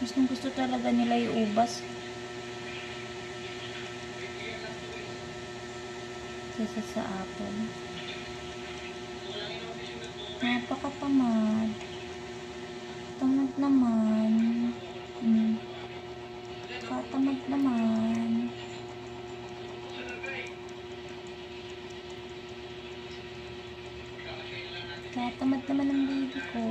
Gustong gusto talaga nila yung ubas. Kesa sa apple. Napakatamad. Tamad naman. Katamad naman. Katamad naman ang baby ko.